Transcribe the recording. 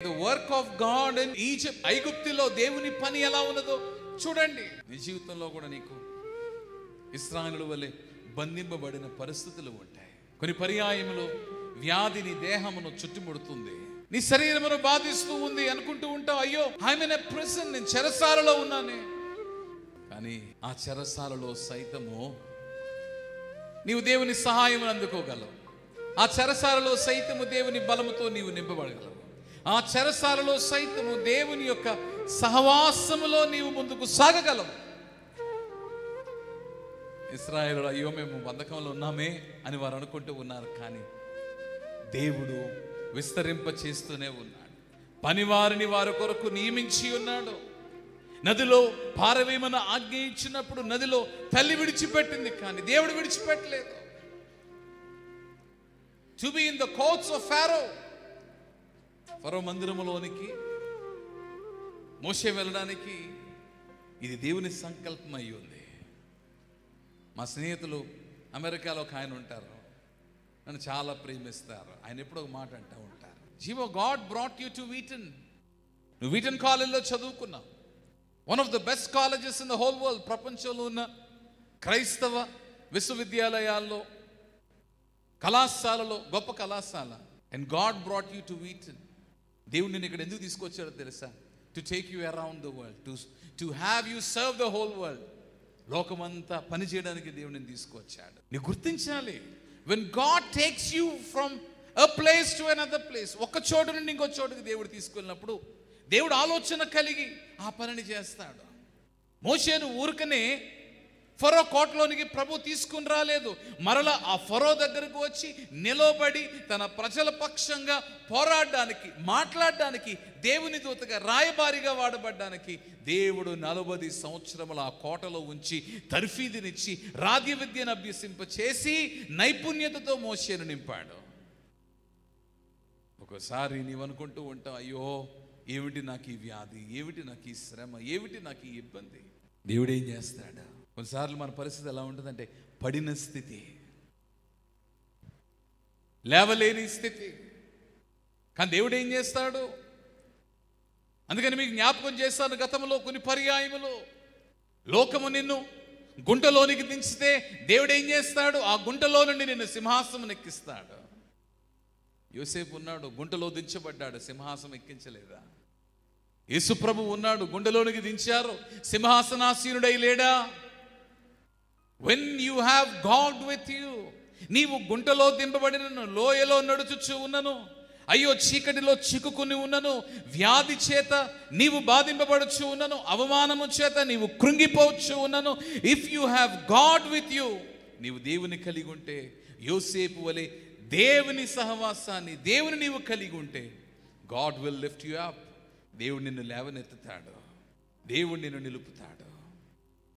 The work of God in Egypt, ఐగుప్తులో దేవుని పని ఎలా ఉన్నదో చూడండి. నీ జీవితంలో కూడా నీకు ఇశ్రాయేలు వలె బంధింపబడిన పరిస్థితులు ఉంటాయి. కొన్ని పర్యాయములో వ్యాధి నీ దేహమును చుట్టుముడుతుంది, నీ శరీరమును బాధిస్తూ ఉంది అనుకుంటూ ఉంటావు, అయ్యో ఐఎమ్ ఇన్ ఎ ప్రిజన్, నేను చెరసాలలో ఉన్నానే. కానీ ఆ చెరసాలలో సైతము నీవు దేవుని సహాయం అందుకోగలవు. ఆ చెరసాలలో సైతము దేవుని బలముతో నీవు నింపబడగలవు. ఆ చెరసాలలో సైతము దేవుని యొక్క సహవాసములో నీవు ముందుకు సాగగలవు. ఇశ్రాయేలు అయ్యో మేము బంధకంలో ఉన్నామే అని వారు అనుకుంటూ ఉన్నారు. కానీ దేవుడు విస్తరింప చేస్తూనే ఉన్నాడు. పనివారిని వారి కొరకు నియమించి ఉన్నాడు. నదిలో పారవేయమని ఆజ్ఞ ఇచ్చినప్పుడు నదిలో తల్లి విడిచిపెట్టింది, కానీ దేవుడు విడిచిపెట్టలేదు. To be in the courts of Pharaoh, Pharaoh మందిరములోనికి మోషే వెళ్ళడానికి ఇది దేవుని సంకల్పం అయి ఉంది. మా స్నేహితులు అమెరికాలో ఒక ఆయన ఉంటారు, నన్ను చాలా ప్రేమిస్తారు. ఆయన ఎప్పుడో ఒక మాట అంటూ ఉంటారు, జీవో God brought you to Wheaton. నువ్వు వీటన్ కాలేజ్లో చదువుకున్నావు, one of the best colleges in the whole world. ప్రపంచంలో ఉన్న క్రైస్తవ విశ్వవిద్యాలయాల్లో, కళాశాలలో గొప్ప కళాశాల. And God brought you to Wheaton. దేవుడు నిన్ను ఇక్కడ ఎందుకు తీసుకొచ్చాడో తెలుసా? To take you around the world, to have you serve the whole world. లోకమంతా పని చేయడానికి దేవుడిని తీసుకొచ్చాడు. నీవు గుర్తించాలి, when God takes you from a place to another place, ఒక చోటు నుండి ఇంకో చోటుకి దేవుడు తీసుకెళ్ళినప్పుడు దేవుడు ఆలోచన కలిగి ఆ పనిని చేస్తాడు. మోషేను ఊరికనే ఫరో కోటలోనికి ప్రభు తీసుకుని రాలేదు. మరలా ఆ ఫరో దగ్గరకు వచ్చి నిలబడి తన ప్రజల పక్షంగా పోరాడడానికి, మాట్లాడడానికి, దేవుని దూతగా రాయబారిగా వాడబడ్డానికి దేవుడు 40 సంవత్సరములు ఆ కోటలో ఉంచి తర్ఫీదునిచ్చి రాజ్య విద్యను అభ్యసింప చేసి నైపుణ్యతతో మోషేను నింపాడు. ఒకసారి నీవనుకుంటూ ఉంటావు, అయ్యో ఏమిటి నాకు ఈ వ్యాధి, ఏమిటి నాకు ఈ శ్రమ, ఏమిటి నాకు ఈ ఇబ్బంది. దేవుడు ఏం చేస్తాడు? కొన్నిసార్లు మన పరిస్థితి ఎలా ఉంటుందంటే పడిన స్థితి, లేవలేని స్థితి. కానీ దేవుడు ఏం చేస్తాడు? అందుకని మీకు జ్ఞాపకం చేస్తాను, గతంలో కొన్ని పర్యాయములు లోకము నిన్ను గుంటలోనికి దించితే దేవుడు ఏం చేస్తాడు? ఆ గుంటలో నుండి నిన్ను సింహాసనం ఎక్కిస్తాడు. యోసేపు ఉన్నాడు, గుంటలో దించబడ్డాడు, సింహాసనం ఎక్కించలేదా? యేసు ప్రభు ఉన్నాడు, గుండెలోనికి దించారు, సింహాసనాసీనుడై లేడా? When you have God with you, నీవు గుంటలో దింపబడినను, లోయలో నడుచుచు ఉన్నను, అయ్యో చీకటిలో చిక్కుకుని ఉన్నను, వ్యాధి చేత నీవు బాధింపబడుచు ఉన్నను, అవమానము చేత నీవు కృంగిపోవచ్చు ఉన్నను. If you have God with you, నీవు దేవుని కలిగి ఉంటే, యోసేపు వలె దేవుని సహవాసాన్ని, దేవుని నీవు కలిగి ఉంటే, God will lift you up. దేవుడు నిన్ను లేవనెత్తుతాడు, దేవుడు నిన్ను నిలుపుతాడు.